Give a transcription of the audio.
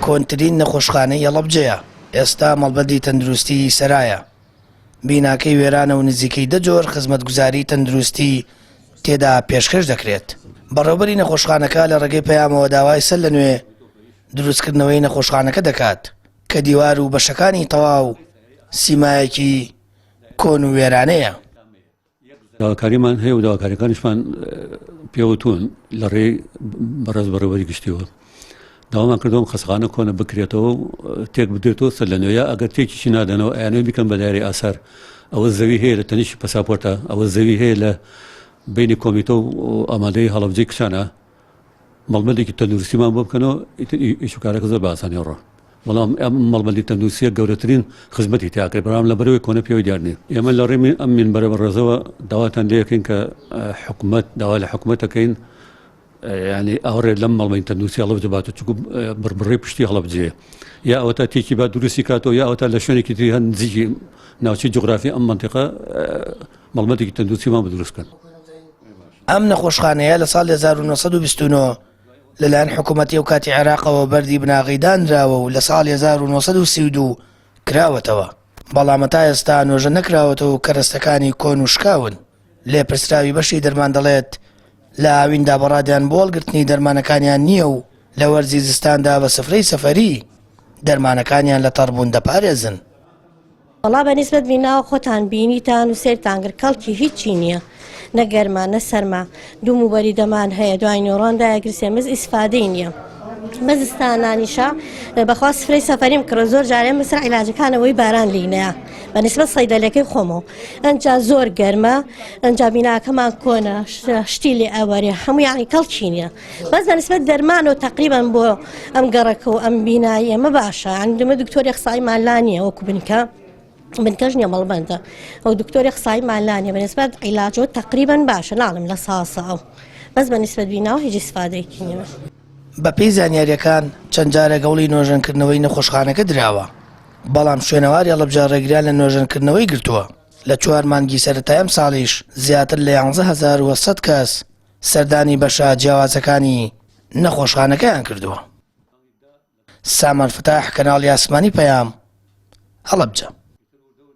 کۆنترین نەخۆشخانەی هەڵەبجەیە. ئێستا مەڵبەردی تەندروستی سەرایە. بیناکەی وێرانە و نزیکەی 10 جۆر خزمەتگوزاری تەندروستی تێدا پێشکەش دەکرێت. بەڕێوەبەری نەخۆشخانەکە لە ڕێگەی پەیامەوە داوای سەر لە نوێ دروستکردنەوەی نەخۆشخانەکە دەکات کە دیوار و بەشەکانی تەواو سیمایەکی کۆن و وێرانەیە. داواکاریمان هەیە و داواکاریەکانیشمان پێوتون لە ڕێی بەڕێز بەڕێوەری گشتیەوە داوامان کردەوە خەسخانە کۆنە بکرێتەوە تێک بدرێتەوە سەر لە نوێیە ئەگەر تێکیشی نادەنەوە ئەیانەوە بیکەن بە دایرەی ئاسار ئەوە زەوی هەیە لە تەنیشی پەساپۆرتە ئەوە زەوی هەیە لە بینی کۆمیتە و ئامادەی هەڵەبجەی کشانە مەڵبەردێکی تەندروستیمان بۆ بکەنەوە ئیشوکارەکە زۆر بە ئاسانی ڕۆ بەڵام ئەم مەڵبەردی تەندروستیە گەورەترین خزمەتی تیاکرێت بەڵام لە بەرەوەی کۆنە پێوەی دیار نیە. ئێمە لە ڕێمی ئەم مینبەرە بەڕێزەوە داواتان لێ یەکەین کە حکومەت داوا لە حکومەتەکەین یعنی ئەوڕێ لەم مەڵبەردی تەندروستی هەڵەبجە باتە چووکو بڕبڕی پشتی هەڵەبجەیە یا ئەوەتا تێکی با دروستی کاتەوە یا ئەوەتا لە شوێنێکی تری هەن نزیکی ناوچەی جوغرافی ئەم مەنتیقە مەڵبەردێکی تەندروستیمان بدروستکەن. ئەم نەخۆشخانەیە لە ساڵ 1929 لەلایەن حکوومەتی و کاتی عێراقەوە بەردی بناغیدانراوە و لە ساڵ 1932 کراوەتەوە. بەڵام تا ئێستا نۆژە نەکراوەتەوە و کەرەستەکانی کۆن و شکاون. لێپرسراوی بەشی دەرمان دەڵێت لە ئاویندا بەڕادیان بۆ هەڵگرتنی دەرمانەکانیان نییە و لە وەرزی زستاندا بە سفرەی سەفەری دەرمانەکانیان لە تەڕبوون دەپارێزن. وەڵا بەنسبەت بیناوە خۆتان بینیتان و سێرتان کرد کەڵکی هیچی نییە نەگەرما نە سەرما دوو موبەری دەمان هەیە دوای نۆڕۆندا یەگرسێمز ئیسفادەی نییە. مەزستانانیشە بەخوا سفرەی سەفەریم کڕە زۆر جارێ مسر عیلاجەکانەوەی باران لینەیە بەنسبەت سەیدەلەکەی خۆمەوە ئەنجا زۆر گەرمە ئەنجا بیناکەمان کۆنە شتی لێ ئەوەرێ هەموو یانی کەڵکی نییە بەس بەنسبەت دەرمان و تەقریبەن بۆ ئەم گەڕەکە و ئەم بینایی ئەمە باشە ئەندمە دکتۆری قسایمان لا نییە وەکو بنکەش نییە مەڵبەندە ئەو دکتۆری قسایی مالانیە بەنسبەت عیلاجەوە تەقریبەن باشە ناڵم لە ساسە ئەو بەس بەنسبەت بیناوە هیچ ئیسفادەیەکی نییە. بە پێی زانیاریەکان چەند جارە گەوڵی نۆژەنکردنەوەی نەخۆشخانەکە دراوە بەڵام شوێنەواری هەڵەبجە ڕێگریان لە نۆژەنکردنەوەی گرتووە. لە 4 مانگی سەرەتای ئەم ساڵیش زیاتر لە 11,100 کەس سەردانی بەشە جیاوازەکانی نەخۆشخانەکەیان کردووە. سامان فتاح کەناڵی ئاسمانی پەیام هەڵەبجە.